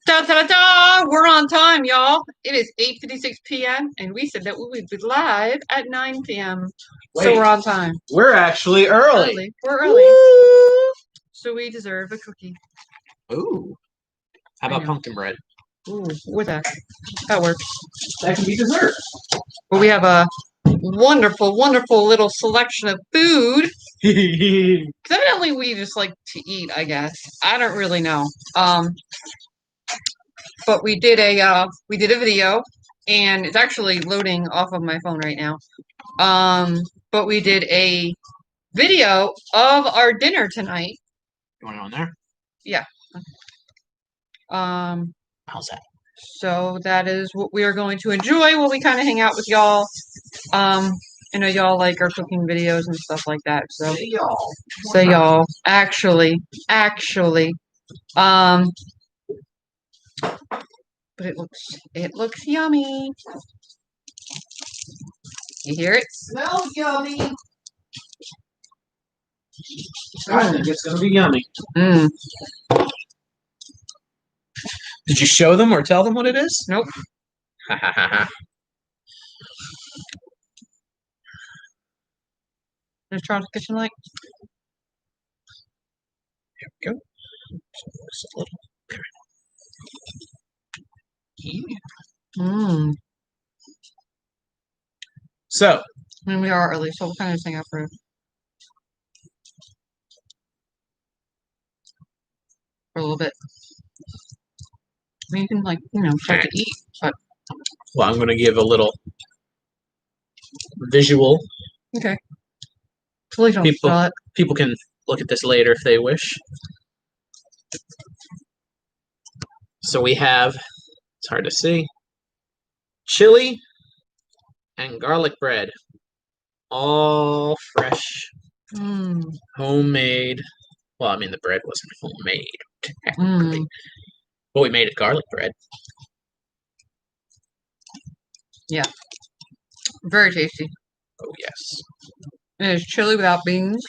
Da da da! We're on time, y'all. It is 8:56 p.m. and we said that we would be live at 9 p.m. So Wait. we're on time. We're actually early. We're early. Woo! So we deserve a cookie. Ooh. How about pumpkin bread? Ooh, with that. That works. That can be dessert. But we have a wonderful, wonderful little selection of food. Evidently we just like to eat, I guess. I don't really know. But we did a video, and it's actually loading off of my phone right now. But we did a video of our dinner tonight. You want it on there? Yeah. How's that? So that is what we are going to enjoy while we kind of hang out with y'all. I know y'all like our cooking videos and stuff like that. So Say y'all. say y'all. Actually. But it looks yummy. You hear it? Smells yummy. I think it's gonna be yummy. Mmm. Did you show them or tell them what it is? Nope. Ha ha ha ha. There's Charles' Kitchen like. Here we go. Just a little. Mmm. So. And we are early, so we'll kind of just hang out for a little bit. I mean, you can start to eat, but well, I'm gonna give a little visual. Okay. Please don't spell it. People can look at this later if they wish. So we have, it's hard to see, chili and garlic bread. All fresh, homemade. Well, I mean, the bread wasn't homemade, technically. But we made it garlic bread. Yeah. Very tasty. Oh, yes. And it's chili without beans.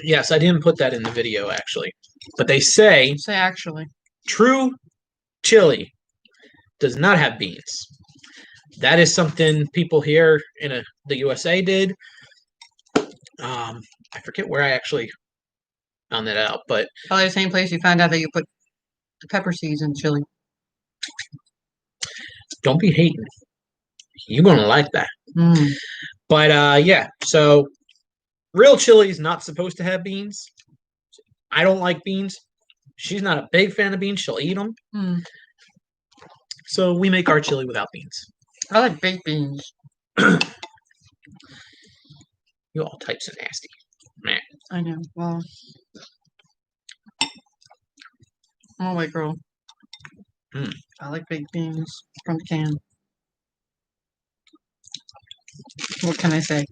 Yes, I didn't put that in the video, actually. But they say... Say actually. True chili does not have beans. That is something people here in the USA did. I forget where I actually found that out, but... Probably the same place you found out that you put the pepper seeds in chili. Don't be hating. You're going to like that. But, yeah, so real chili is not supposed to have beans. I don't like beans. She's not a big fan of beans. She'll eat them. So we make our chili without beans. I like baked beans. You all types of nasty. Man. I know. Well, I'm a white girl. I like baked beans from the can. What can I say?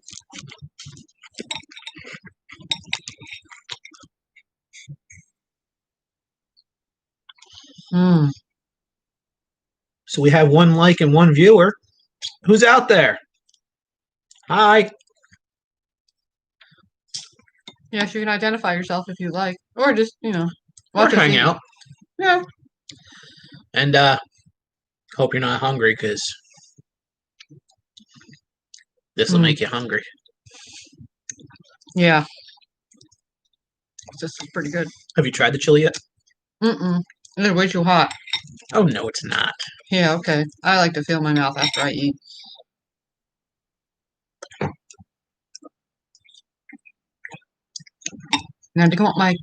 So we have 1 like and 1 viewer. Who's out there? Hi. Yes, you can identify yourself if you like. Or just, watch us hang out. Yeah. And hope you're not hungry, because this will make you hungry. Yeah. This is pretty good. Have you tried the chili yet? It's way too hot. Oh, no, it's not. Yeah, okay. I like to feel my mouth after I eat. Now, do you want my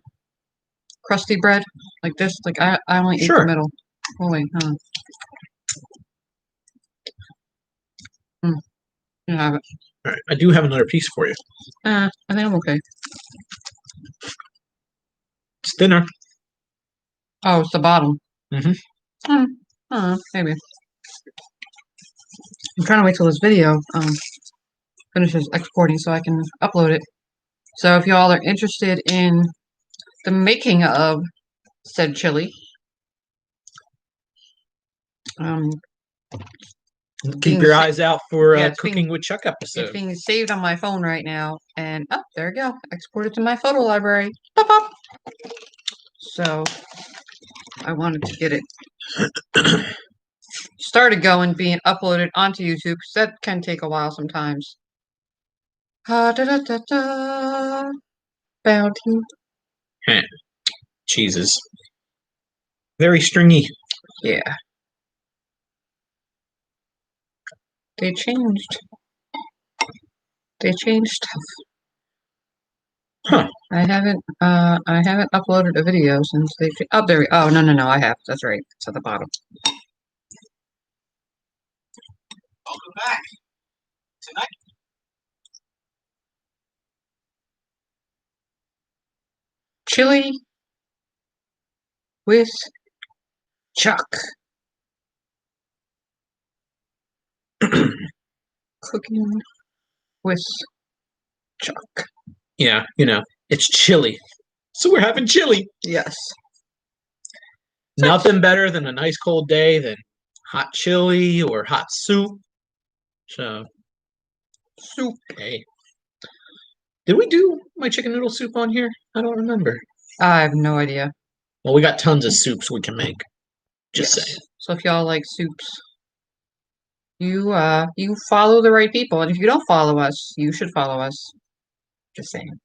crusty bread like this? Like, I only eat the middle. Oh, wait, huh? You have it. All right, I do have another piece for you. I think I'm okay. It's thinner. Oh, it's the bottom. Maybe. I'm trying to wait till this video finishes exporting so I can upload it. So if y'all are interested in the making of said chili, keep your eyes out for Cooking with Chuck episode. It's being saved on my phone right now, and there we go. Exported to my photo library. Pop, pop. So I wanted to get it started going, being uploaded onto YouTube, because that can take a while sometimes. Da da da da. Bounty. Cheeses. Very stringy. Yeah. They changed. They changed stuff. Huh. I haven't uploaded a video since they. Oh, there. Oh, no, I have. That's right. It's at the bottom. Welcome back. Tonight. Chili with chuck. Cooking with chuck. Yeah, it's chili. So we're having chili. Yes. Nothing better than a nice cold day than hot chili or hot soup. So, soup. Hey. Did we do my chicken noodle soup on here? I don't remember. I have no idea. Well, we got tons of soups we can make. Just Yes. saying. So if y'all like soups, you follow the right people, and if you don't follow us, you should follow us. Just saying.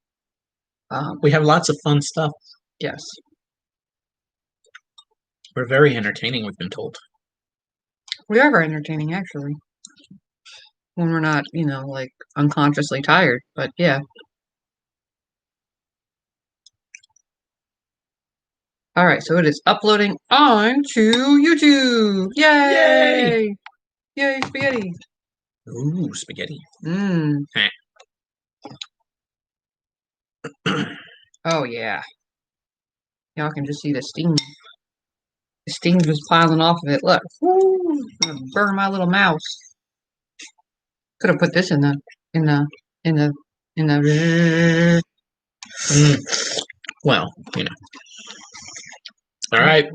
We have lots of fun stuff. Yes. We're very entertaining, we've been told. We are very entertaining, actually. When we're not, like unconsciously tired. But yeah. All right, so it is uploading on to YouTube. Yay! Yay, spaghetti. Ooh, spaghetti. Mmm. Oh, yeah. Y'all can just see the steam. The steam just piling off of it. Look. Woo! Gonna burn my little mouse. Could have put this in the. Well, All right.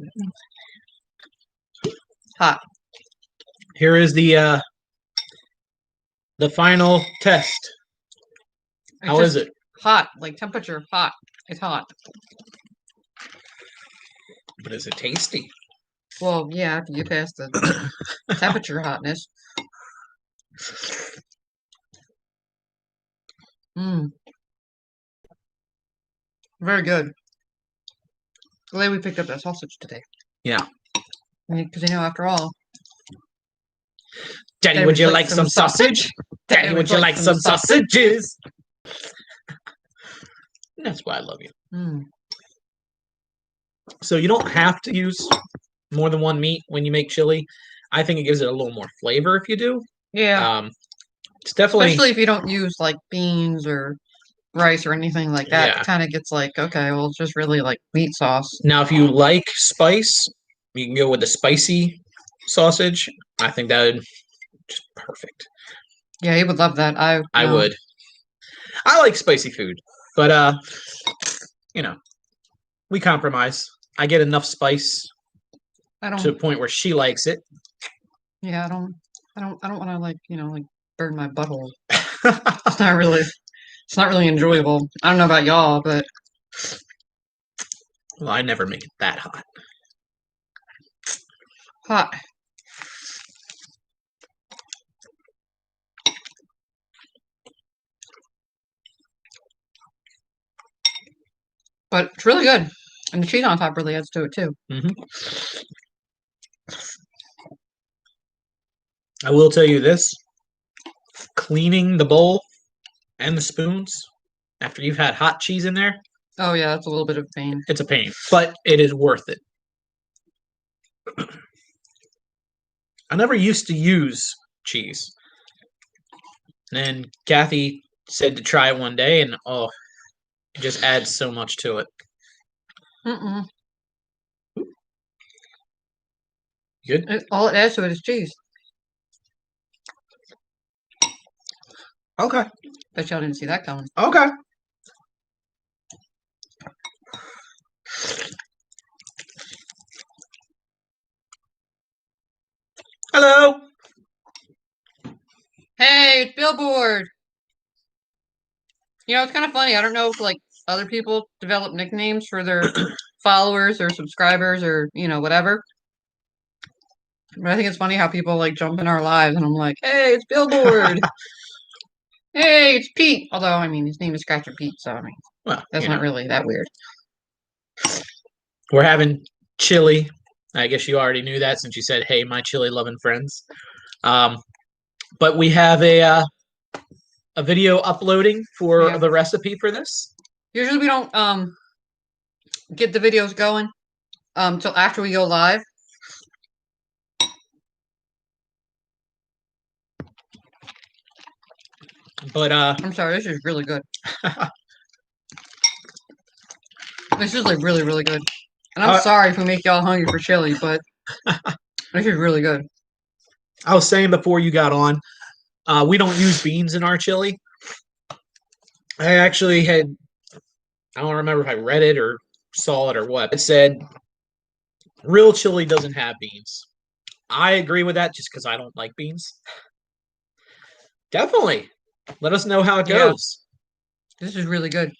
Hot. Here is the final test. How is it? Hot, like temperature, hot. It's hot. But is it tasty? Well, yeah, after you pass the temperature hotness. Mmm. Very good. Glad we picked up that sausage today. Yeah. Because after all. Daddy, would you like some sausage? Daddy, would you like some sausages? That's why I love you. Mm. So you don't have to use more than one meat when you make chili. I think it gives it a little more flavor if you do. Yeah. It's definitely, especially if you don't use like beans or rice or anything like that. Yeah. It kind of gets like, okay, well, it's just really like meat sauce. Now, if you like spice, you can go with the spicy sausage. I think that would just perfect. Yeah, he would love that. I would. I like spicy food, but we compromise. I get enough spice to the point where she likes it. Yeah, I don't want to like burn my butthole. It's not really enjoyable. I don't know about y'all, but well, I never make it that hot. Hot. But it's really good. And the cheese on top really adds to it too. Mm-hmm. I will tell you this. Cleaning the bowl and the spoons after you've had hot cheese in there. Oh yeah, that's a little bit of pain. It's a pain, but it is worth it. I never used to use cheese. And then Kathy said to try it one day, and it just adds so much to it. Mm-mm. Good? All it adds to it is cheese. Okay. Bet y'all didn't see that coming. Okay. Hello. Hey, it's Billboard. It's kind of funny. I don't know if like other people develop nicknames for their followers or subscribers or, you know, whatever. But I think it's funny how people like jump in our lives and I'm like, hey, it's Billboard. Hey, it's Pete. Although, I mean, his name is Scratcher Pete, so I mean, Well, that's not really that weird. We're having chili. I guess you already knew that since you said, hey, my chili loving friends. But we have a video uploading for the recipe for this. Usually we don't get the videos going till after we go live. But I'm sorry, this is really good. This is like really, really good. And I'm sorry if we make y'all hungry for chili, but this is really good. I was saying before you got on, we don't use beans in our chili. I actually I don't remember if I read it or saw it or what. It said real chili doesn't have beans. I agree with that just because I don't like beans. Definitely. Let us know how it goes. This is really good.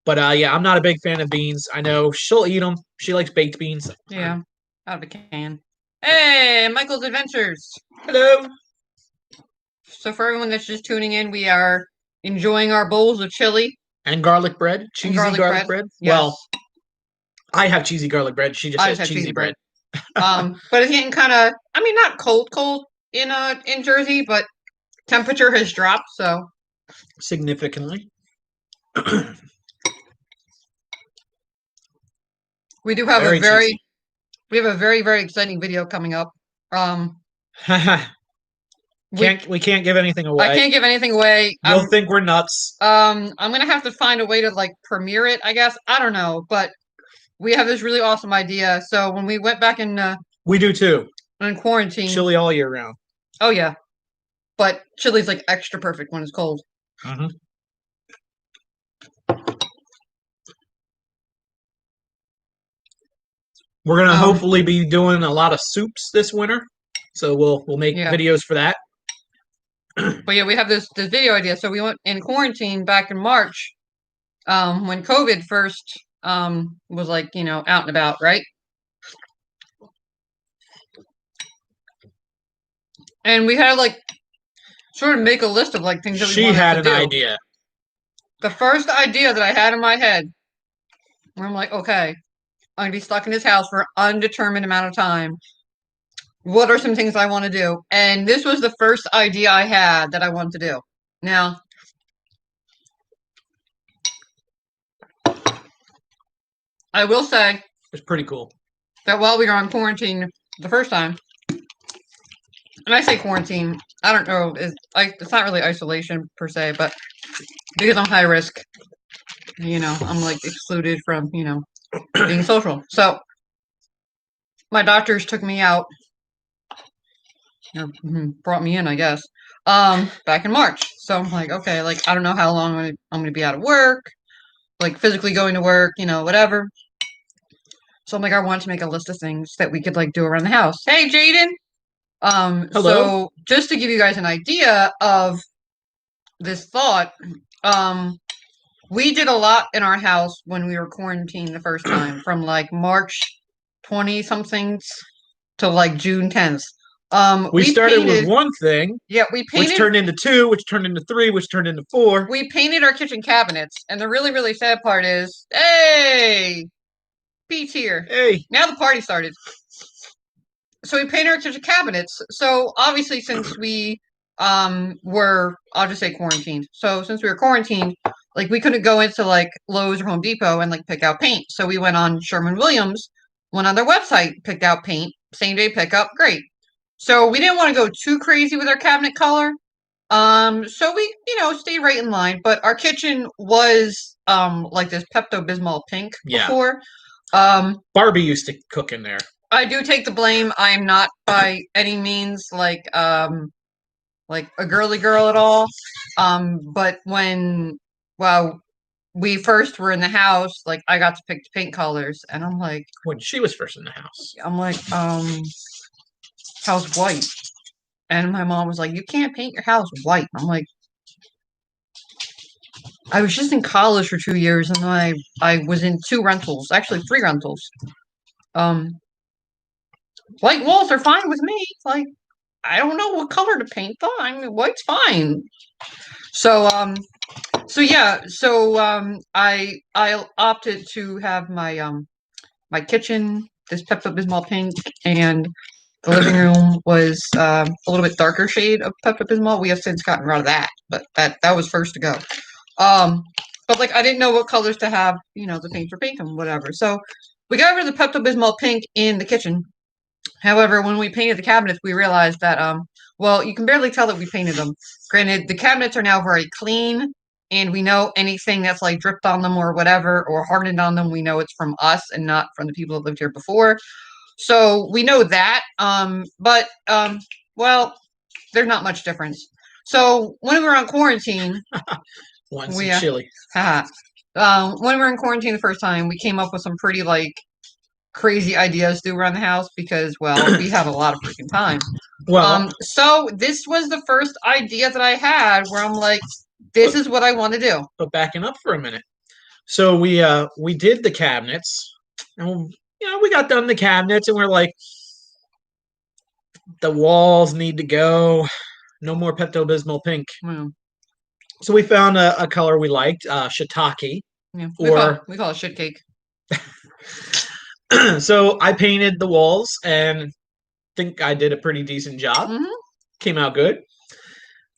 But yeah, I'm not a big fan of beans. I know she'll eat them. She likes baked beans. Yeah, out of a can. Hey, Michael's Adventures. Hello. So for everyone that's just tuning in, we are enjoying our bowls of chili. And garlic bread. Cheesy garlic bread. Yes. Well, I have cheesy garlic bread. She just has cheesy bread. But it's getting kind of, I mean, not cold in Jersey, but temperature has dropped, so. Significantly. We do have we have a very, very exciting video coming up. We can't give anything away. I can't give anything away. You'll think we're nuts. I'm gonna have to find a way to like premiere it, I guess. I don't know, but we have this really awesome idea. So when we went back in we do too. In quarantine. Chili all year round. Oh yeah. But chili's like extra perfect when it's cold. Mm-hmm. We're gonna hopefully be doing a lot of soups this winter, so we'll make videos for that. But yeah, we have this video idea. So we went in quarantine back in March, when COVID first was like, you know, out and about, right? And we had to like sort of make a list of like things that we wanted to do. She had an idea. The first idea that I had in my head, where I'm like, okay, I'm gonna be stuck in this house for an undetermined amount of time. What are some things I want to do? And this was the first idea I had that I wanted to do. Now, I will say it's pretty cool that while we were on quarantine the first time, and I say quarantine, I don't know, it's not really isolation per se, but because I'm high risk, you know, I'm like excluded from, you know, being social. So my doctors took me out, or brought me in, I guess, back in March. So I'm like, okay, like I don't know how long I'm gonna be out of work, like physically going to work, you know, whatever. So I'm like, I wanted to make a list of things that we could like do around the house. Hey, Jaden. Hello. So just to give you guys an idea of this thought, we did a lot in our house when we were quarantined the first time, from like March 20 somethings to like June 10th. We started with one thing. Yeah, we painted. Which turned into 2, which turned into 3, which turned into 4. We painted our kitchen cabinets, and the really, really sad part is, hey, Pete's here. Hey. Now the party started. So we painted our kitchen cabinets. So obviously, since we were, I'll just say quarantined. So since we were quarantined, like we couldn't go into like Lowe's or Home Depot and like pick out paint. So we went on Sherwin-Williams, went on their website, picked out paint, same day pickup, great. So we didn't want to go too crazy with our cabinet color. So we, you know, stayed right in line. But our kitchen was like this Pepto-Bismol pink before. Barbie used to cook in there. I do take the blame. I am not by any means like a girly girl at all. But when we first were in the house, like I got to pick the paint colors, and I'm like, when she was first in the house, I'm like, house white, and my mom was like, you can't paint your house white. I'm like, I was just in college for 2 years, and I was in 2 rentals, actually 3 rentals. White walls are fine with me. Like, I don't know what color to paint though. I mean, white's fine. So I opted to have my kitchen this Pepto Bismol pink, and the living room was a little bit darker shade of Pepto Bismol. We have since gotten rid of that, but that was first to go. But like I didn't know what colors to have, to paint for pink and whatever. So we got rid of the Pepto Bismol pink in the kitchen. However, when we painted the cabinets, we realized that well, you can barely tell that we painted them. Granted, the cabinets are now very clean, and we know anything that's like dripped on them or whatever or hardened on them, we know it's from us and not from the people that lived here before. So we know that. But well, there's not much difference. So when we were on quarantine, Want some chili. When we were in quarantine the first time, we came up with some pretty like crazy ideas to do around the house because, well, we have a lot of freaking time. Well, so this was the first idea that I had where I'm like, this is what I want to do. But backing up for a minute. So we did the cabinets, and we got done the cabinets, and we're like, the walls need to go. No more Pepto Bismol pink. Mm. So we found a color we liked, shiitake. Yeah, we call it shit cake. So I painted the walls and think I did a pretty decent job. Mm-hmm. Came out good.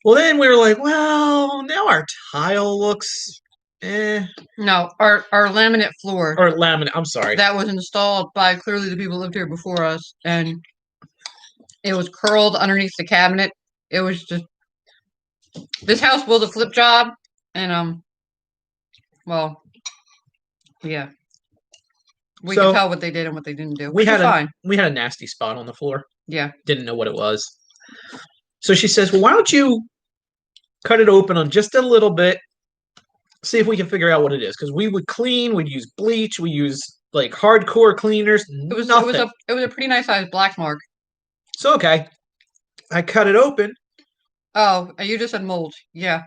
Well, then we were like, well, now our tile looks No, our laminate floor. Or laminate, I'm sorry. That was installed by clearly the people who lived here before us, and it was curled underneath the cabinet. It was just, this house was a flip job, and well, yeah. We could tell what they did and what they didn't do. We had a nasty spot on the floor. Yeah. Didn't know what it was. So she says, well, why don't you cut it open on just a little bit, see if we can figure out what it is. Because we would clean, we'd use bleach, we use like hardcore cleaners. It was a pretty nice sized black mark. So okay. I cut it open. Oh, you just said mold. Yeah.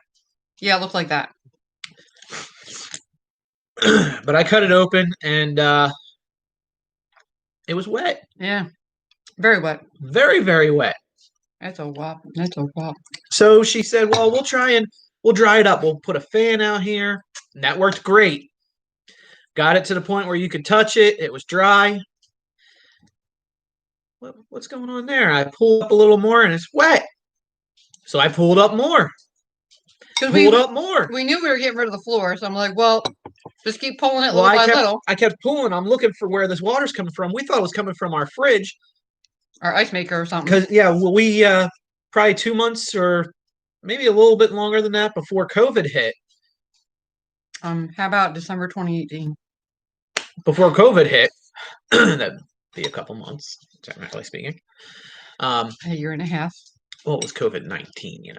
Yeah, it looked like that. But I cut it open and it was wet. Yeah. Very wet. Very, very wet. That's a wop. So she said, well, we'll dry it up. We'll put a fan out here. And that worked great. Got it to the point where you could touch it. It was dry. What's going on there? I pulled up a little more and it's wet. So I pulled up more. We knew we were getting rid of the floor, so I'm like, well, just keep pulling it little by little. I kept pulling. I'm looking for where this water's coming from. We thought it was coming from our fridge. Our ice maker or something. Because, yeah, we probably 2 months or maybe a little bit longer than that before COVID hit. How about December 2018? Before COVID hit, that'd be a couple months, technically speaking. A year and a half. Well, it was COVID-19,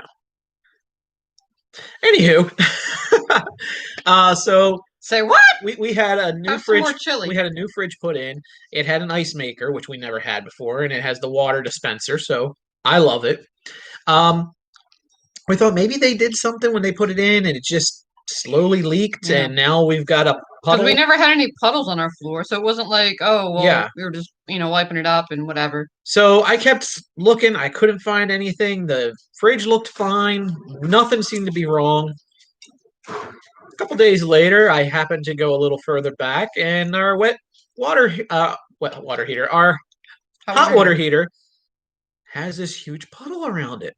Anywho, so say what? We had a new fridge. We had a new fridge put in. It had an ice maker, which we never had before, and it has the water dispenser. So I love it. We thought maybe they did something when they put it in, and it just slowly leaked, and now we've got a puddle. We never had any puddles on our floor, so it wasn't like, oh, well, we were just wiping it up and whatever. So I kept looking. I couldn't find anything. The fridge looked fine. Nothing seemed to be wrong. A couple days later, I happened to go a little further back, and our wet water heater, our hot water heater, has this huge puddle around it.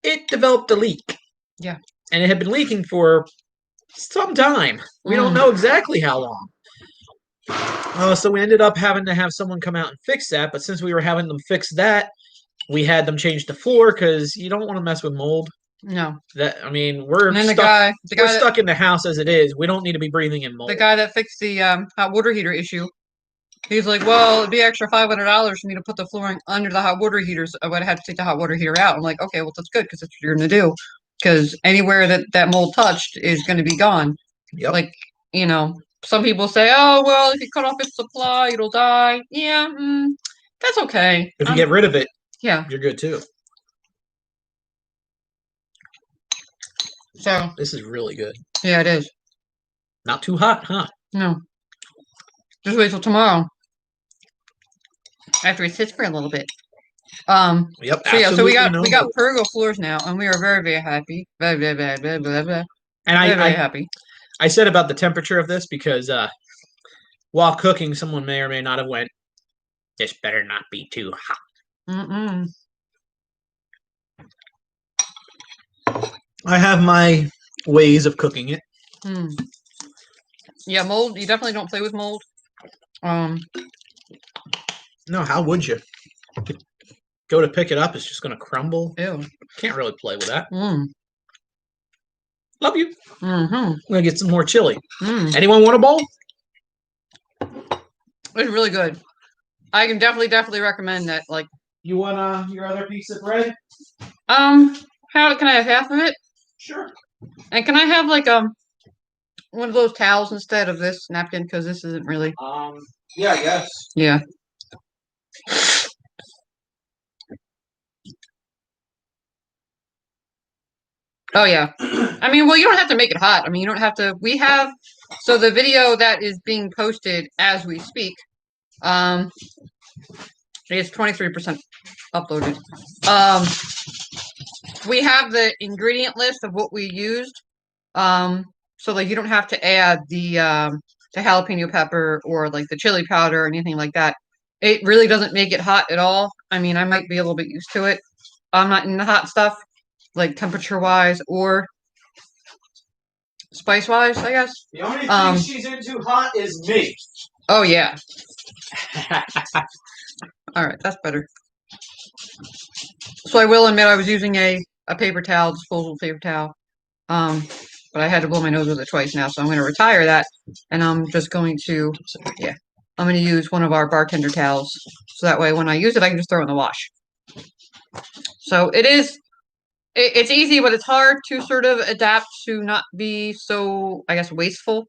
It developed a leak. Yeah. And it had been leaking for some time. We don't know exactly how long. So we ended up having to have someone come out and fix that. But since we were having them fix that, we had them change the floor because you don't want to mess with mold. No. We're stuck in the house as it is. We don't need to be breathing in mold. The guy that fixed the hot water heater issue, he's like, well, it'd be extra $500 for me to put the flooring under the hot water heaters. I would have had to take the hot water heater out. I'm like, okay, well, that's good because that's what you're going to do. Because anywhere that mold touched is going to be gone. Yep. Like, some people say, oh, well, if you cut off its supply, it'll die. Yeah, that's okay. If you get rid of it, yeah, you're good too. So This is really good. yeah, it is. Not too hot, huh? No, just wait till tomorrow after it sits for a little bit. Yep, So yeah, so absolutely we no got hope. Pergo floors now, and we are very very happy. And Very very happy. I said about the temperature of this because while cooking, someone may or may not have went, this better not be too hot. Mm-mm. I have my ways of cooking it. Mm. Yeah, mold. You definitely don't play with mold. No, how would you? Go to pick it up, it's just going to crumble. Ew. Can't really play with that. Mm. Love you. Mm-hmm. I'm going to get some more chili. Mm. Anyone want a bowl? It's really good. I can definitely recommend that. Like, You want your other piece of bread? how can I have half of it? Sure. And can I have like one of those towels instead of this napkin because this isn't really. Yeah, I guess. Yeah. Oh yeah. I mean, well, you don't have to make it hot. I mean, you don't have to. We have so the video that is being posted as we speak. It's 23% uploaded. We have the ingredient list of what we used. So like you don't have to add the jalapeno pepper or like the chili powder or anything like that. It really doesn't make it hot at all. I mean, I might be a little bit used to it. I'm not in the hot stuff, like temperature wise or spice wise, I guess. The only thing she's into hot is me. Oh yeah. All right, that's better. So I will admit I was using a paper towel, disposable paper towel. But I had to blow my nose with it twice now, so I'm going to retire that, and I'm just going to, yeah, I'm going to use one of our bartender towels, so that way when I use it, I can just throw it in the wash. So it's easy, but it's hard to sort of adapt to not be so, I guess, wasteful.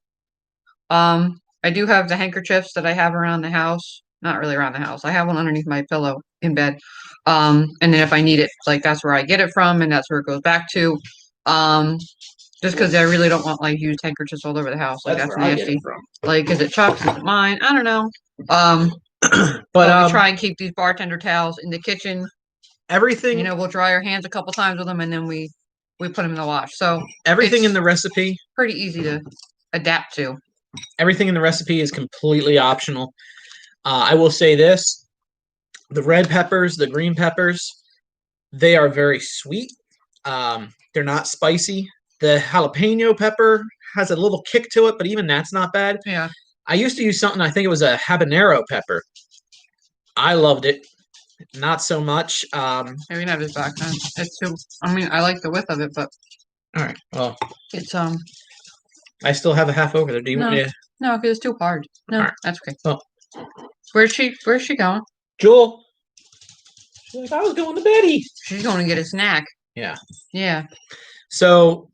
I do have the handkerchiefs that I have around the house. Not really around the house. I have one underneath my pillow in bed. And then if I need it, like that's where I get it from, and that's where it goes back to. Just because I really don't want like used handkerchiefs all over the house. Like that's nasty. Like, is it Chuck's? Is it mine? I don't know. But we try and keep these bartender towels in the kitchen. Everything, we'll dry our hands a couple times with them, and then we put them in the wash. So everything in the recipe, pretty easy to adapt to. Everything in the recipe is completely optional. I will say this: the red peppers, the green peppers, they are very sweet. They're not spicy. The jalapeno pepper has a little kick to it, but even that's not bad. Yeah. I used to use something, I think it was a habanero pepper. I loved it. Not so much. Maybe we can have this back then. It's too. I mean, I like the width of it, but all right. Well, it's I still have a half over there. Do you want me to? No, because it's too hard. No, right. That's okay. Well, where's she going? Jewel. She's like, I was going to Betty. She's going to get a snack. Yeah. Yeah. So,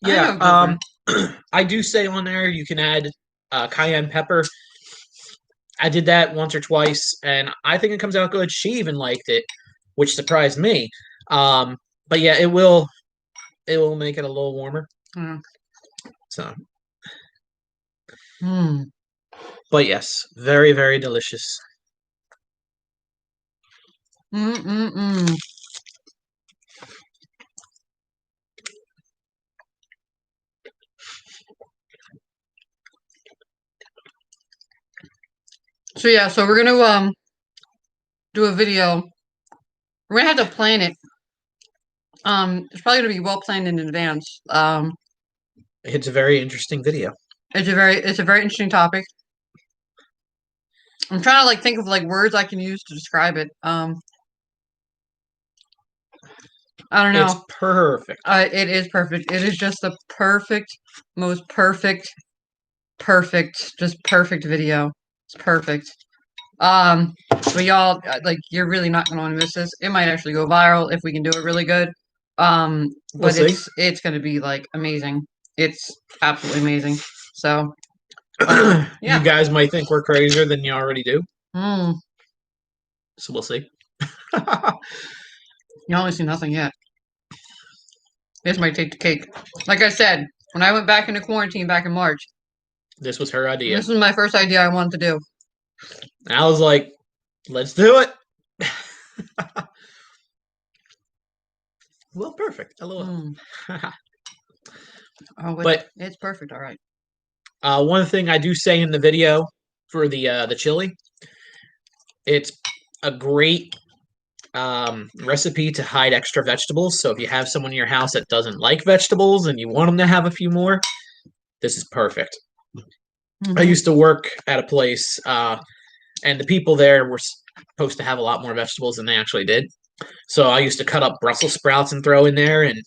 yeah. I do say on there you can add cayenne pepper. I did that once or twice, and I think it comes out good. She even liked it, which surprised me. But yeah, it will make it a little warmer. Mm. So, but yes, very very delicious. So yeah, so we're gonna do a video. We're gonna have to plan it. It's probably gonna be well planned in advance. It's a very interesting video. It's a very interesting topic. I'm trying to like think of like words I can use to describe it. I don't know. It's perfect. It is perfect. It is just the most perfect, just perfect video. It's perfect. But y'all, like, you're really not gonna want to miss this. It might actually go viral if we can do it really good. But it's gonna be like amazing. It's absolutely amazing. So, yeah. You guys might think we're crazier than you already do. So we'll see. You only see nothing yet. This might take the cake. Like I said, when I went back into quarantine back in March, This was her idea. this was my first idea I wanted to do. And I was like, let's do it. Well, perfect. LOL. Oh, but it's perfect. All right. One thing I do say in the video for the chili, it's a great recipe to hide extra vegetables. So if you have someone in your house that doesn't like vegetables and you want them to have a few more, this is perfect. I used to work at a place, and the people there were supposed to have a lot more vegetables than they actually did. So I used to cut up Brussels sprouts and throw in there, and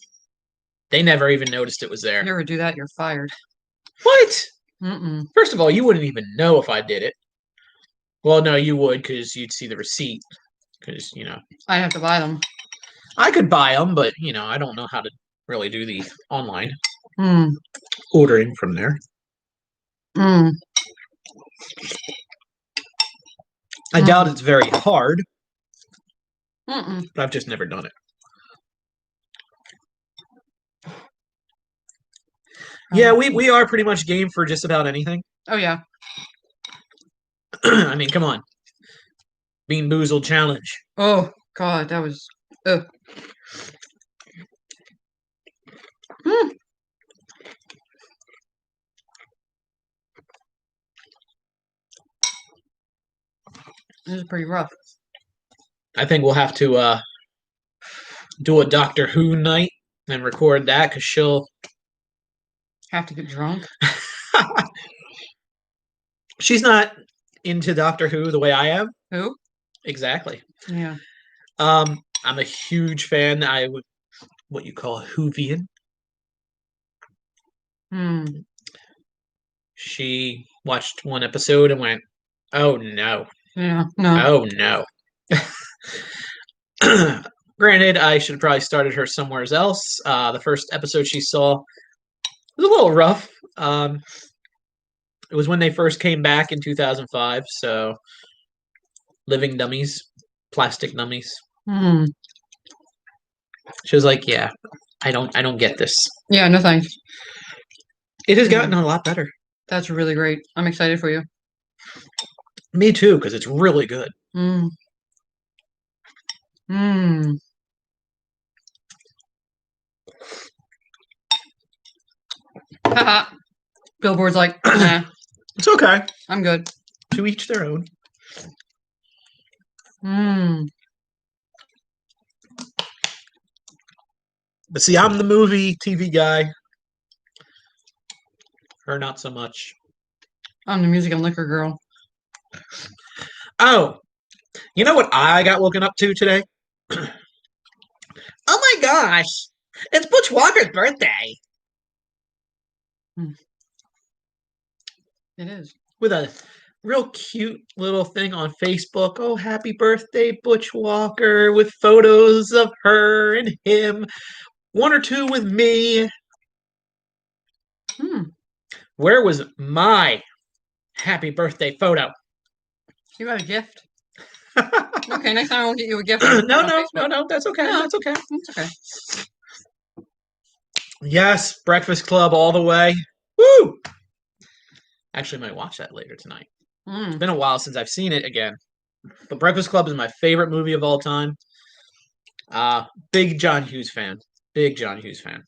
they never even noticed it was there. If you ever do that, you're fired. What? Mm-mm. First of all, you wouldn't even know if I did it. Well, no, you would, because you'd see the receipt. Because, I'd have to buy them. I could buy them, but, I don't know how to really do the online ordering from there. I doubt it's very hard, but I've just never done it. Yeah, we are pretty much game for just about anything. Oh, yeah. I mean, come on. Bean Boozled challenge. Oh, God, that was... This is pretty rough. I think we'll have to do a Doctor Who night and record that, because she'll... Have to get drunk? She's not into Doctor Who the way I am. Who? Exactly. Yeah. I'm a huge fan. I would what you call Whovian. She watched one episode and went, "Oh no." Yeah. No. Oh no. Granted, I should have probably started her somewhere else. The first episode she saw was a little rough. It was when they first came back in 2005, so living dummies, plastic dummies. She was like, "Yeah, I don't get this." Yeah, no thanks. It has gotten a lot better. That's really great. I'm excited for you. Me too, because it's really good. Haha. Billboard's like, nah. It's okay. I'm good. To each their own. But see, I'm the movie TV guy. Her not so much. I'm the music and liquor girl. Oh, you know what I got woken up to today? Oh my gosh, it's Butch Walker's birthday. It is. With a real cute little thing on Facebook. Oh, happy birthday, Butch Walker, with photos of her and him. One or two with me. Where was my happy birthday photo? You got a gift? Okay, next time I won't get you a gift. No, that's okay. No, that's okay. It's okay. Yes, Breakfast Club all the way. Woo! Actually, I might watch that later tonight. It's been a while since I've seen it again. But Breakfast Club is my favorite movie of all time. Big John Hughes fan. Big John Hughes fan.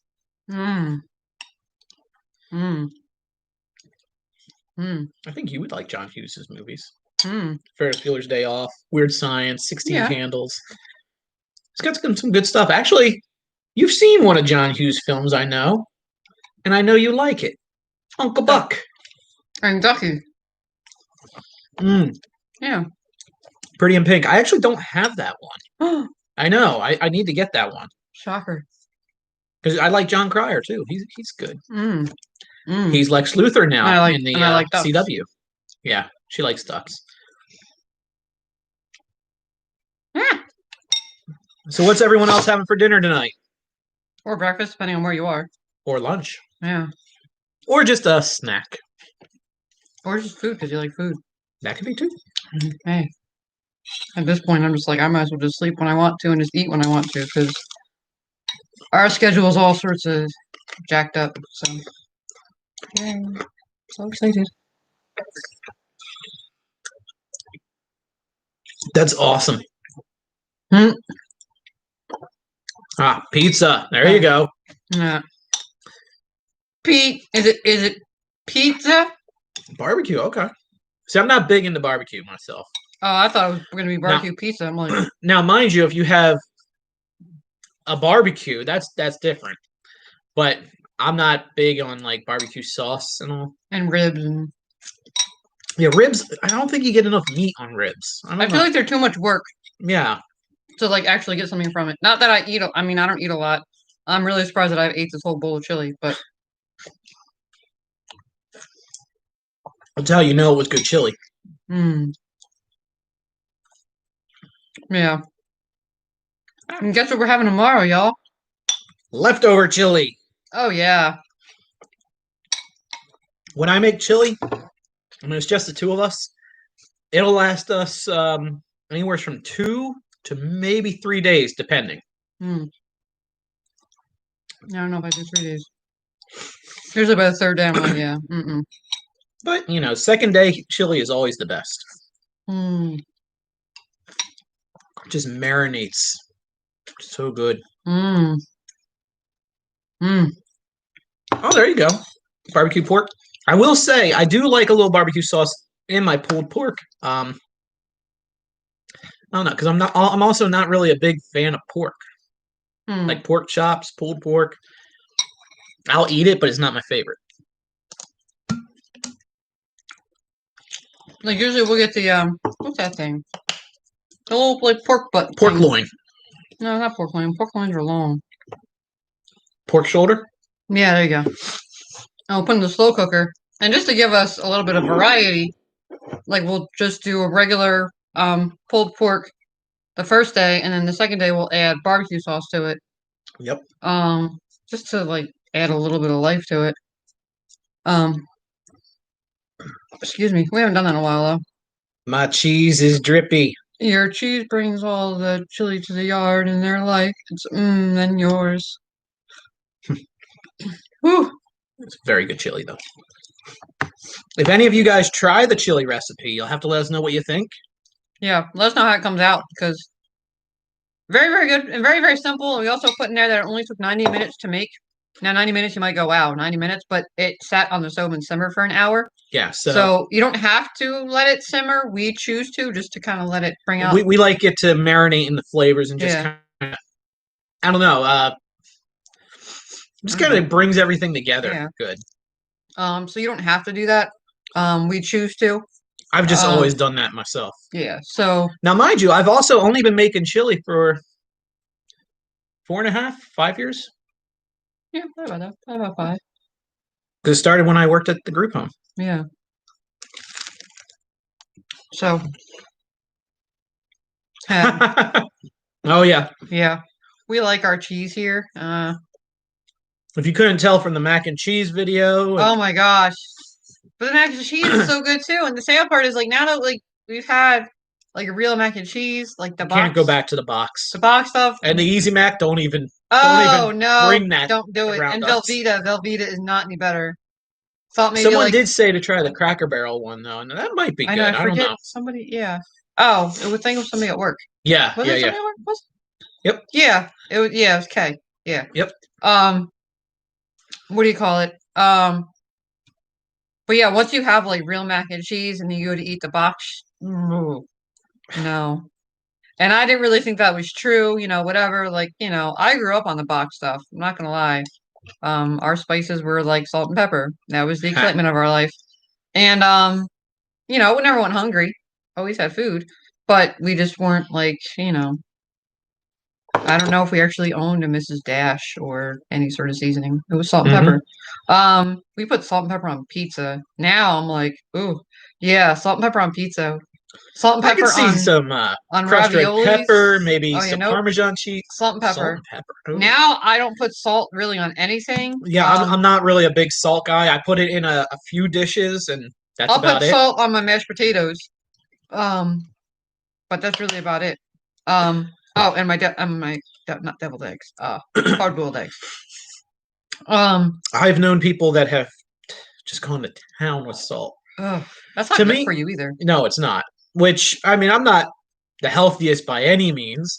I think you would like John Hughes' movies. Ferris Bueller's Day Off, Weird Science, 16 Candles. It's got some good stuff. Actually, you've seen one of John Hughes' films, I know. And I know you like it. Uncle Buck. And Ducky. Yeah. Pretty in Pink. I actually don't have that one. I know. I need to get that one. Shocker. Because I like John Cryer, too. He's good. He's Lex Luthor now in the CW. Yeah, she likes ducks. So what's everyone else having for dinner tonight? Or breakfast, depending on where you are. Or lunch. Yeah. Or just a snack. Or just food, because you like food. That could be too. Hey. At this point, I'm just like, I might as well just sleep when I want to and just eat when I want to, because Our schedule is all sorts of jacked up, so yeah, so excited. That's awesome. Hmm. Ah, pizza. There you go. Yeah. Pete, is it pizza? Barbecue. Okay. See, I'm not big into barbecue myself. Oh, I thought it was gonna be barbecue pizza. I'm like, now, mind you, if you have a barbecue, that's different. But I'm not big on like barbecue sauce and all. and ribs and. Yeah, ribs. I don't think you get enough meat on ribs. I I don't feel know. like they're too much work Yeah. to like actually get something from it. Not that I eat. I mean, I don't eat a lot. I'm really surprised that I ate this whole bowl of chili, but That's how you know it was good chili. Yeah. And guess what we're having tomorrow, y'all? Leftover chili. Oh yeah. When I make chili, I mean it's just the two of us. It'll last us anywhere from 2 to maybe 3 days, depending. I don't know if I do 3 days. Usually by the third day, I'm like, yeah. But you know, second day chili is always the best. Just marinates. So good. Oh, there you go. Barbecue pork. I will say I do like a little barbecue sauce in my pulled pork. I don't know, because I'm also not really a big fan of pork. Like pork chops, pulled pork. I'll eat it, but it's not my favorite. Like usually we'll get the what's that thing? The little like pork butt. Pork thing. loin. No, not pork loin. Pork loins are long. Pork shoulder? Yeah, there you go. I'll put in the slow cooker. And just to give us a little bit of variety, like we'll just do a regular pulled pork the first day, and then the second day we'll add barbecue sauce to it. Yep. Just to like add a little bit of life to it. Excuse me, we haven't done that in a while though. My cheese is drippy. Your cheese brings all the chili to the yard, and they're like, it's then yours. Whew. It's very good chili though. If any of you guys try the chili recipe, you'll have to let us know what you think. Yeah, let us know how it comes out because very, very good and very, very simple. We also put in there that it only took 90 minutes to make. Now, 90 minutes, you might go, wow, 90 minutes, but it sat on the stove and simmered for an hour. Yeah, so you don't have to let it simmer. We choose to just to kind of let it bring out. We like it to marinate in the flavors and just kind of, I don't know, just kind of brings everything together. Yeah. Good. So you don't have to do that. We choose to. I've just always done that myself. Yeah. So now, mind you, I've also only been making chili for 4.5, 5 years. Yeah, probably about that. Probably about 5. Because it started when I worked at the group home. Yeah. So. Oh yeah. Yeah. We like our cheese here. If you couldn't tell from the mac and cheese video. Oh my gosh. But the mac and cheese is so good too. And the sad part is like now that like we've had like a real mac and cheese, like the box. Can't go back to the box. The box stuff. And the Easy Mac don't even no, bring that. Don't do it. And Velveeta is not any better. Thought maybe someone like, did say to try the Cracker Barrel one though, and that might be good. I don't know. Somebody, yeah. Oh, it was thinking of somebody at work. Yeah, was yeah, it yeah. At work? Yep. Yeah, it was. Yeah, it was Kay. Yeah. Yep. What do you call it? But yeah, once you have like real mac and cheese and you go to eat the box, no. And I didn't really think that was true, whatever. Like, I grew up on the box stuff. I'm not gonna lie. Our spices were like salt and pepper. That was the excitement of our life. And we never went hungry. Always had food. But we just weren't like, I don't know if we actually owned a Mrs. Dash or any sort of seasoning. It was salt and pepper. We put salt and pepper on pizza. Now I'm like, ooh, yeah, salt and pepper on pizza. Salt and pepper I can see some crushed red pepper, maybe some Parmesan cheese. Salt and pepper. Salt and pepper. Now I don't put salt really on anything. Yeah, I'm not really a big salt guy. I put it in a few dishes, and that's about it. I'll put salt on my mashed potatoes. But that's really about it. Oh, and my not deviled eggs. Hard-boiled eggs. I've known people that have just gone to town with salt. That's not To good me, for you either. No, it's not. Which, I mean, I'm not the healthiest by any means.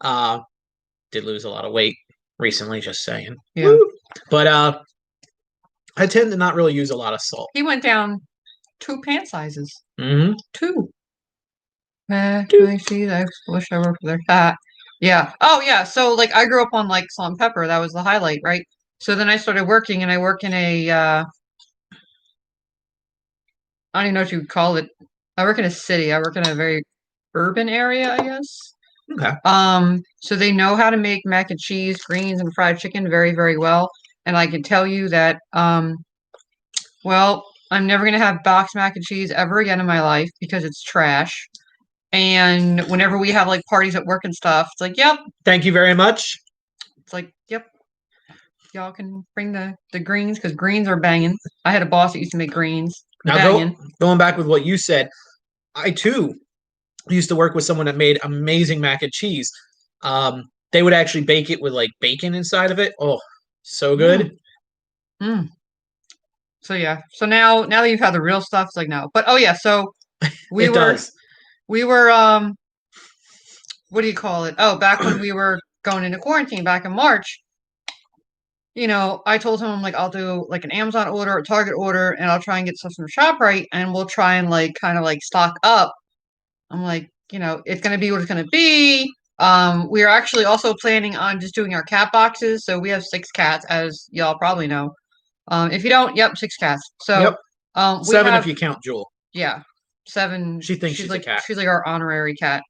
Did lose a lot of weight recently, just saying. Yeah. Woo! But I tend to not really use a lot of salt. He went down 2 pant sizes. Mm-hmm. 2. I see. I wish I worked there. Yeah. Oh, yeah. So, like, I grew up on, like, salt and pepper. That was the highlight, right? So then I started working, and I work in a, I don't even know what you would call it. I work in a city. I work in a very urban area, I guess. Okay. So they know how to make mac and cheese, greens, and fried chicken very, very well. And I can tell you that, well, I'm never gonna have boxed mac and cheese ever again in my life because it's trash. And whenever we have like parties at work and stuff, it's like, yep. Thank you very much. It's like, yep. Y'all can bring the greens because greens are banging. I had a boss that used to make greens. Now going back with what you said, I too used to work with someone that made amazing mac and cheese. They would actually bake it with like bacon inside of it. Oh, so good. So yeah. So now that you've had the real stuff, it's like no. But oh yeah, so we were what do you call it? Oh, back when we were going into quarantine back in March, you know, I told him I'm like, I'll do like an Amazon order, a Target order, and I'll try and get stuff from ShopRite and we'll try and like kind of like stock up. I'm like, you know, it's gonna be what it's gonna be. We are actually also planning on just doing our cat boxes. So we have 6 cats, as y'all probably know. If you don't, yep, 6 cats. So yep. 7 if you count Jewel. Yeah. 7. She thinks she's like a cat. She's like our honorary cat.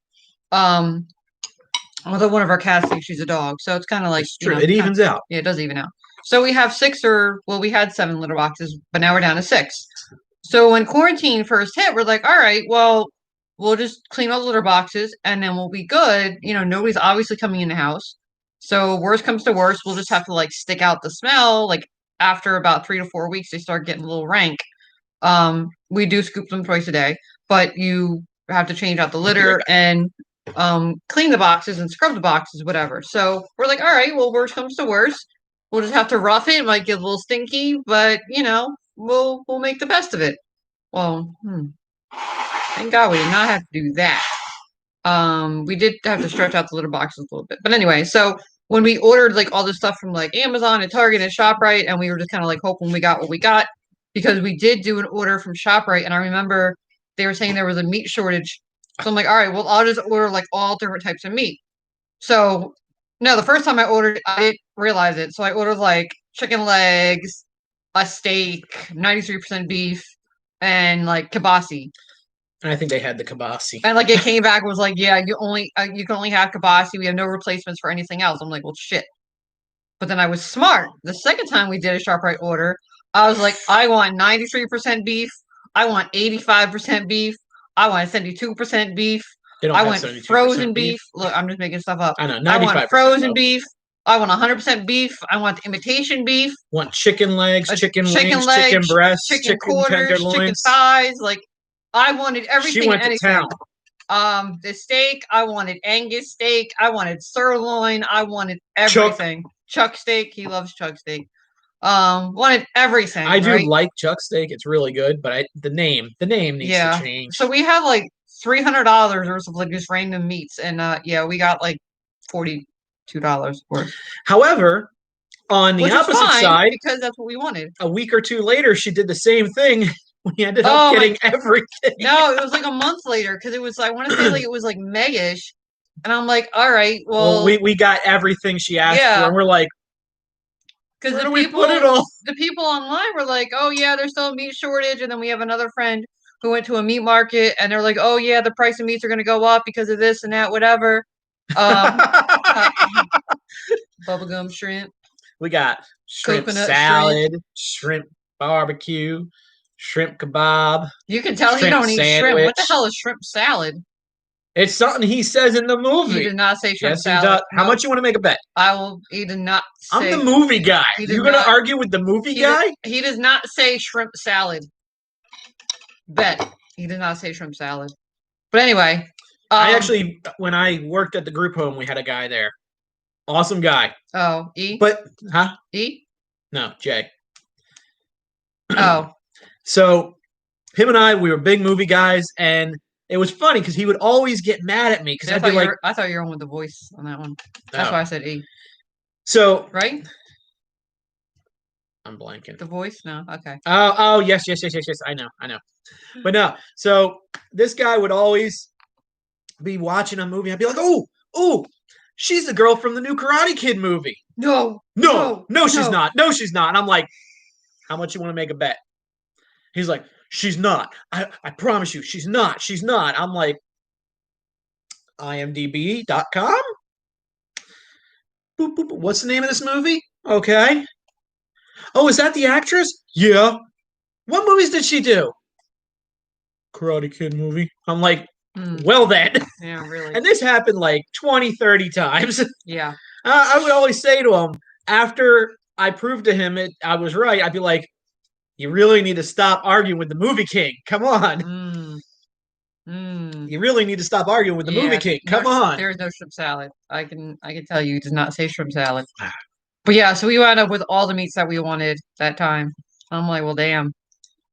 Although one of our cats thinks she's a dog, so it's kind of like it's true. It evens out. Yeah, it does even out. So we have 6 we had 7 litter boxes, but now we're down to 6. So when quarantine first hit, we're like, all right, well, we'll just clean all the litter boxes and then we'll be good. You know, nobody's obviously coming in the house. So worst comes to worst, we'll just have to like stick out the smell. Like after about 3 to 4 weeks, they start getting a little rank. We do scoop them twice a day, but you have to change out the litter and clean the boxes and scrub the boxes, whatever. So we're like, all right, well, worst comes to worst, we'll just have to rough it. It might get a little stinky, but you know, we'll make the best of it. Well, thank God we did not have to do that. We did have to stretch out the litter boxes a little bit, but anyway, so when we ordered like all this stuff from like Amazon and Target and ShopRite, and we were just kind of like hoping we got what we got because we did do an order from ShopRite, and I remember they were saying there was a meat shortage. So I'm like, all right, well, I'll just order like all different types of meat. So no, the first time I ordered, I didn't realize it. So I ordered like chicken legs, a steak, 93% beef, and like kibasi. And I think they had the kibasi. And like it came back and was like, yeah, you can only have kibasi. We have no replacements for anything else. I'm like, well, shit. But then I was smart. The second time we did a ShopRite order, I was like, I want 93% beef. I want 85% beef. I want 72% beef. I want frozen beef. Look, I'm just making stuff up. I know. 95%. I want frozen beef. I want 100% beef. I want the imitation beef. Want chicken legs, chicken wings, chicken breasts, chicken quarters, chicken thighs. Like I wanted everything. She went and to anything. town. The steak. I wanted Angus steak. I wanted sirloin. I wanted everything. Chuck steak. He loves chuck steak. Wanted everything. I do like chuck steak. It's really good, but the name needs to change. So we had like $300 worth of like just random meats, and yeah, we got like $42 worth. However, on the opposite side, because that's what we wanted. A week or 2 later, she did the same thing. We ended up getting everything. No, it was like a month later because it was. I want to say like it was like May-ish, and I'm like, all right, well, we got everything she asked for, and we're like, because the people online were like, oh yeah, there's still a meat shortage, and then we have another friend who went to a meat market, and they're like, oh yeah, the price of meats are going to go up because of this and that, whatever. Bubblegum shrimp. We got shrimp salad, shrimp barbecue, shrimp kebab. You can tell he don't eat shrimp. What the hell is shrimp salad? It's something he says in the movie. He did not say shrimp salad. He does. How much you want to make a bet? He did not say. I'm the movie guy. You going to argue with the movie guy? He does not say shrimp salad. Bet. He did not say shrimp salad. But anyway. I actually, when I worked at the group home, we had a guy there. Awesome guy. Oh, E? But, huh? E? No, Jay. Oh. So him and I, we were big movie guys, and it was funny because he would always get mad at me because I I'd be like, thought you were on with the voice on that one. That's oh. why I said E. So Right? I'm blanking. The voice? No. Okay. Oh, yes. I know. But no. So this guy would always be watching a movie. I'd be like, oh, she's the girl from the new Karate Kid movie. No, she's not. No, she's not. And I'm like, how much you want to make a bet? He's like, she's not. I promise you, she's not. She's not. I'm like, imdb.com? Boop, boop. What's the name of this movie? Okay. Oh, is that the actress? Yeah. What movies did she do? Karate Kid movie. I'm like, well then. Yeah, really. And this happened like 20, 30 times. Yeah. I would always say to him, after I proved to him I was right, I'd be like, you really need to stop arguing with the movie king. Come on. You really need to stop arguing with the movie king. Come on. There's no shrimp salad. I can tell you, he does not say shrimp salad. But yeah, so we wound up with all the meats that we wanted that time. I'm like, well, damn.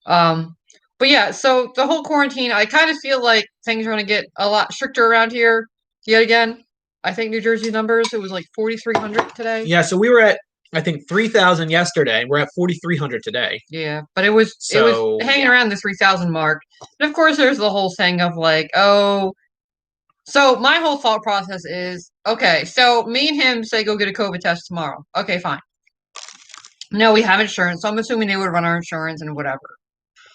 But yeah, so the whole quarantine, I kind of feel like things are going to get a lot stricter around here yet again. I think New Jersey numbers, it was like 4,300 today. Yeah, so we were at, I think, 3,000 yesterday. We're at 4,300 today. Yeah, but it was hanging around the 3,000 mark. And of course, there's the whole thing of like, oh, so my whole thought process is, okay, so me and him say go get a COVID test tomorrow. Okay, fine. No, we have insurance, so I'm assuming they would run our insurance and whatever.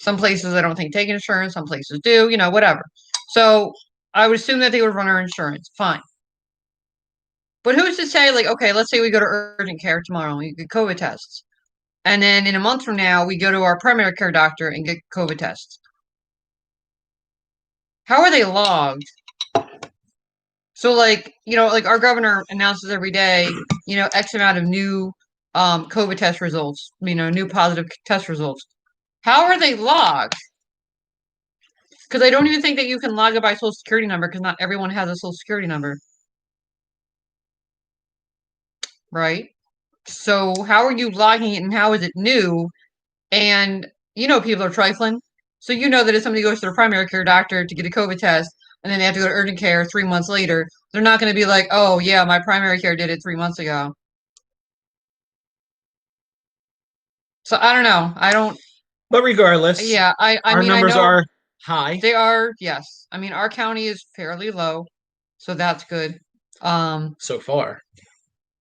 Some places I don't think take insurance, some places do, whatever. So I would assume that they would run our insurance. Fine. But who's to say, like, okay, let's say we go to urgent care tomorrow and we get COVID tests. And then in a month from now, we go to our primary care doctor and get COVID tests. How are they logged? So, like, like our governor announces every day, X amount of new COVID test results, new positive test results. How are they logged? Because I don't even think that you can log it by social security number because not everyone has a social security number. Right? So how are you logging it and how is it new? And people are trifling. So that if somebody goes to their primary care doctor to get a COVID test and then they have to go to urgent care 3 months later, they're not going to be like, oh, yeah, my primary care did it 3 months ago. So I don't know. I don't. But regardless, yeah, our numbers are high. They are, yes. I mean, our county is fairly low, so that's good. So far.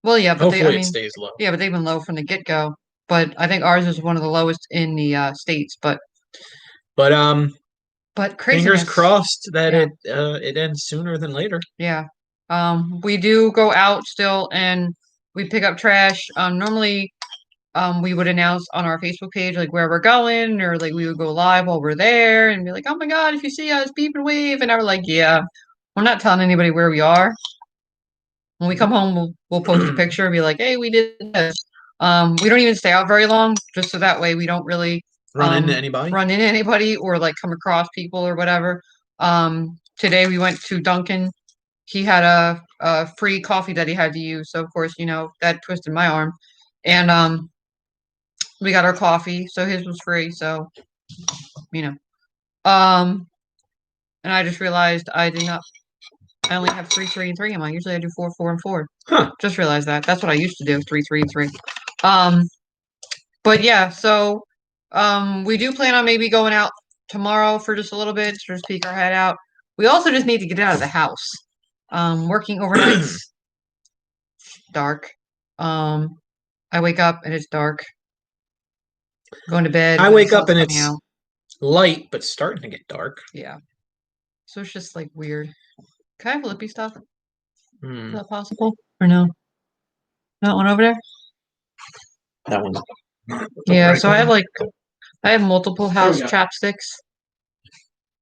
Well, yeah, but hopefully it stays low. Yeah, but they've been low from the get-go. But I think ours is one of the lowest in the states. But fingers crossed that it ends sooner than later. Yeah. We do go out still and we pick up trash. Normally, we would announce on our Facebook page like where we're going, or like we would go live while we're there and be like, "Oh my God, if you see us, beep and wave." And I was like, "Yeah, we're not telling anybody where we are. When we come home, we'll post a picture and be like, "Hey, we did this." We don't even stay out very long, just so that way we don't really run into anybody, or like come across people or whatever. Today we went to Dunkin'. He had a free coffee that he had to use, so of course, that twisted my arm, and we got our coffee, so his was free. So, and I just realized I only have 3, 3, and 3 in mine. Usually I do 4, 4, and 4. Huh. Just realized that. That's what I used to do, 3, 3, and 3. But yeah, so we do plan on maybe going out tomorrow for just a little bit, to just peek our head out. We also just need to get out of the house. Working overnights, dark. I wake up and it's dark. Going to bed. I wake up and it's light, but starting to get dark. Yeah. So it's just like weird. Can I have lippy stuff? Is that possible? Or no? That one over there? That one's. Yeah, so I have multiple house chapsticks.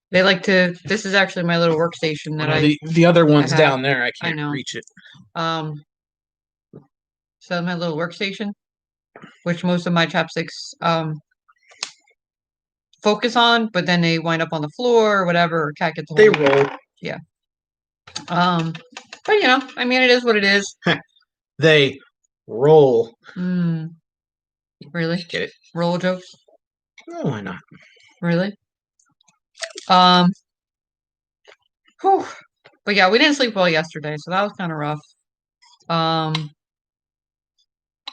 They like to. This is actually my little workstation that the other one's down there. I can't reach it. So my little workstation, which most of my chapsticks focus on, but then they wind up on the floor or whatever, or cat gets. They roll. Yeah. But I mean, it is what it is. They roll. Really? Get it? Roll jokes? Oh, why not? Really? Whew. But yeah, we didn't sleep well yesterday, so that was kind of rough.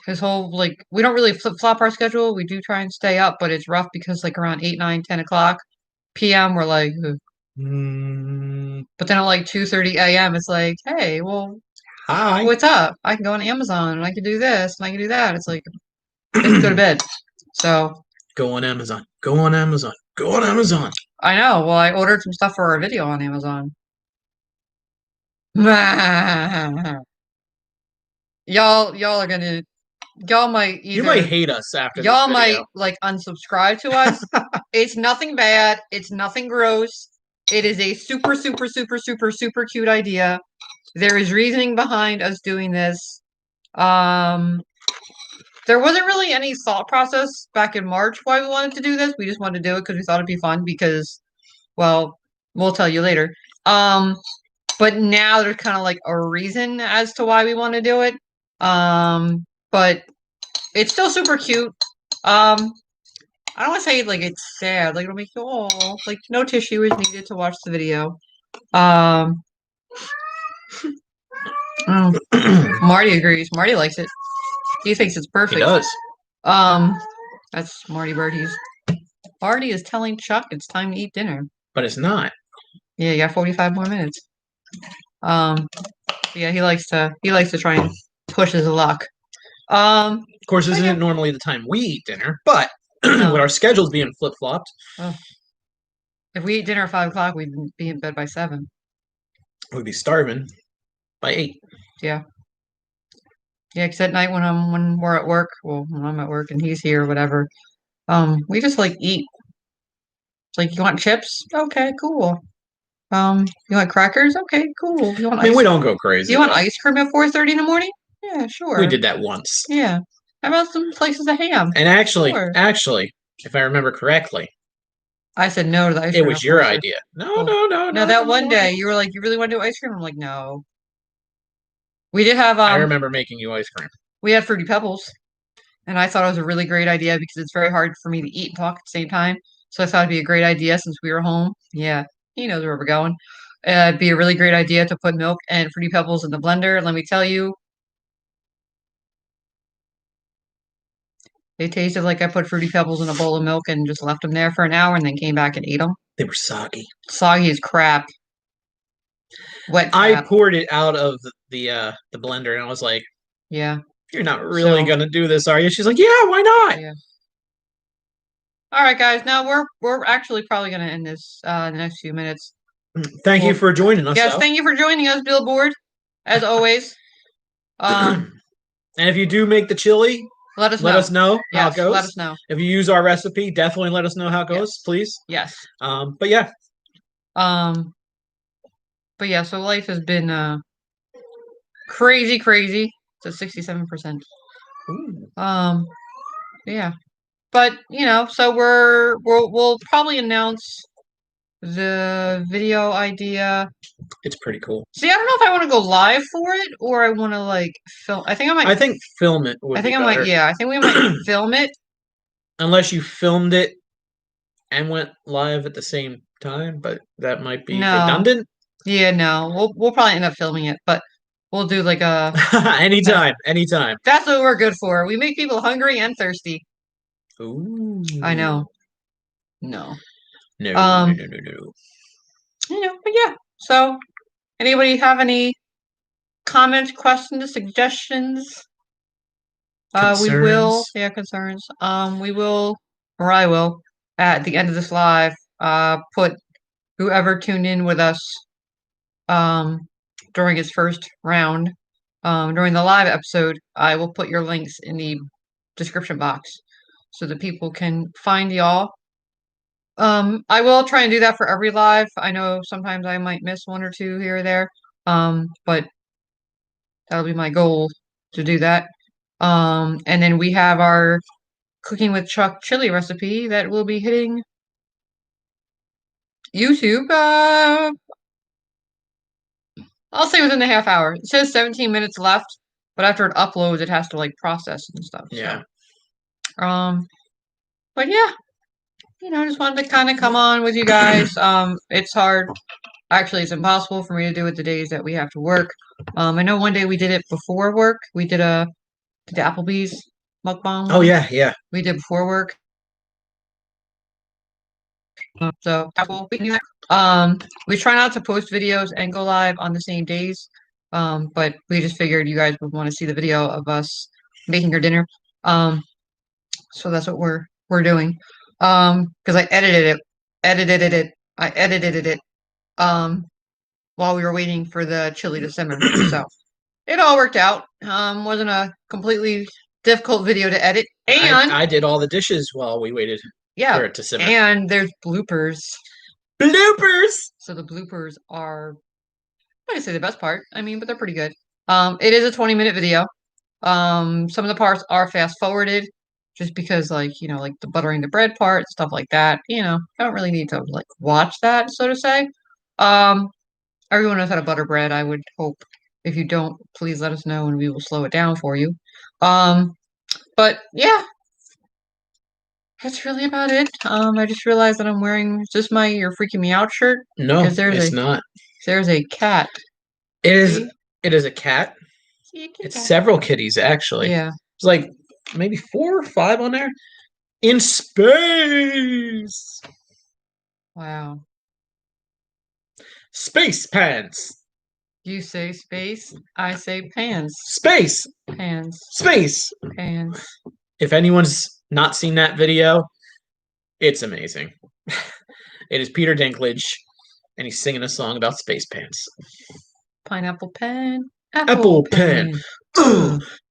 His whole we don't really flip flop our schedule. We do try and stay up, but it's rough because like around 8, 9, 10 o'clock p.m. we're like, ugh. But then at like 2:30 a.m. it's like, hey, well, Hi. what's up? I can go on Amazon and I can do this and I can do that. It's like, just go to bed. So go on Amazon. Go on Amazon. Go on Amazon. I know. Well, I ordered some stuff for our video on Amazon. Y'all are gonna y'all might You might either hate us after this y'all video. might like unsubscribe to us. It's nothing bad. It's nothing gross. It is a super, super, super, super, super cute idea. There is reasoning behind us doing this. There wasn't really any thought process back in March why we wanted to do this. We just wanted to do it because we thought it'd be fun because, well, we'll tell you later. But now there's kind of like a reason as to why we want to do it. But it's still super cute. I don't want to say like it's sad. Like it'll make you like no tissue is needed to watch the video. Marty agrees. Marty likes it. He thinks it's perfect. He does. That's Marty Bird. Marty is telling Chuck it's time to eat dinner. But it's not. Yeah, you got 45 more minutes. Yeah, he likes to try and push his luck. Of course, this isn't normally the time we eat dinner, but No. with our schedules being flip flopped, if we eat dinner at 5 o'clock, we'd be in bed by 7. we'd be starving by 8. Yeah. Yeah, because at night when we're at work, well, when I'm at work and he's here, whatever, we just like eat. It's like, you want chips? Okay, cool. You want crackers? Okay, cool. You want we don't go crazy. You want ice cream at 4:30 in the morning? Yeah, sure. We did that once. Yeah. How about some slices of ham? And actually, Sure. if I remember correctly, I said no to the ice cream. It was your idea. No. No, that one day you were like, you really want to do ice cream? I'm like, no. We did have I remember making you ice cream. We had Fruity Pebbles. And I thought it was a really great idea because it's very hard for me to eat and talk at the same time. So I thought it'd be a great idea since we were home. Yeah, he knows where we're going. It'd be a really great idea to put milk and Fruity Pebbles in the blender. Let me tell you, they tasted like I put Fruity Pebbles in a bowl of milk and just left them there for an hour and then came back and ate them. They were soggy. Soggy as crap. Wet crap. I crap. poured it out of the blender and I was like, yeah. You're not really gonna do this, are you? She's like, yeah, why not? Yeah. All right, guys. Now we're actually probably gonna end this in the next few minutes. Thank you for joining us. Yes, thank you for joining us, Billboard, as always. And if you do make the chili, let us know how it goes. Let us know. If you use our recipe, definitely let us know how it goes, please. Yes. But yeah. But yeah, so life has been crazy. It's at 67%. Yeah. But so we'll probably announce the video idea. It's pretty cool. See, I don't know if I want to go live for it or I want to like film. I think film it. I think we might film it. Unless you filmed it and went live at the same time, but that might be redundant. Yeah, no. We'll probably end up filming it, but we'll do like a anytime. That's what we're good for. We make people hungry and thirsty. Ooh. I know. No. No. But yeah. So, anybody have any comments, questions, suggestions? Concerns? We will. Yeah, concerns. We will, or I will, at the end of this live, put whoever tuned in with us, during its first round, during the live episode, I will put your links in the description box so that people can find y'all. I will try and do that for every live. I know sometimes I might miss one or two here or there, but that'll be my goal to do that. And then we have our Cooking with Chuck chili recipe that will be hitting YouTube. I'll say within the half hour. It says 17 minutes left, but after it uploads, it has to like process and stuff. Yeah. So, but yeah, I just wanted to kind of come on with you guys. It's hard. Actually, it's impossible for me to do it the days that we have to work. I know one day we did it before work. We did the Applebee's mukbang. Oh yeah. We did before work. So we can do that. We try not to post videos and go live on the same days. But we just figured you guys would want to see the video of us making our dinner. So that's what we're doing. Because I edited it while we were waiting for the chili to simmer. So it all worked out. Wasn't a completely difficult video to edit. And I did all the dishes while we waited for it to simmer. And there's bloopers. Bloopers! So the bloopers are, I can say the best part. I mean, but they're pretty good. It is a 20-minute video. Some of the parts are fast forwarded just because like the buttering the bread part, stuff like that. I don't really need to like watch that, so to say. Everyone knows how to butter bread, I would hope. If you don't, please let us know and we will slow it down for you. But yeah, that's really about it. I just realized that I'm wearing, is this You're Freaking Me Out shirt? No, it's not. There's a cat. It is a cat. It's several kitties, actually. Yeah. It's like maybe 4 or 5 on there. In space! Wow. Space pants! You say space, I say pants. Space! Pants. Space! Pants. If anyone's not seen that video, it's amazing. It is Peter Dinklage, and he's singing a song about space pants. Pineapple pen. Apple pen.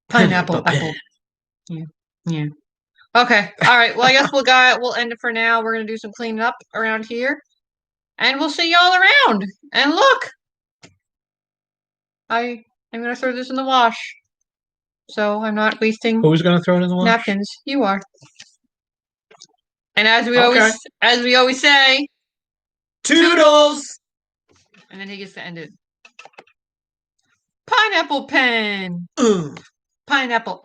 Pineapple apple. Yeah. Okay. All right. Well, I guess we'll end it for now. We're gonna do some cleaning up around here, and we'll see y'all around. And look, I'm gonna throw this in the wash, so I'm not wasting. Who's gonna throw it in the wash? Napkins. You are. And as we always say, Toodles. And then he gets to end it. Pineapple pen. Pineapple apple.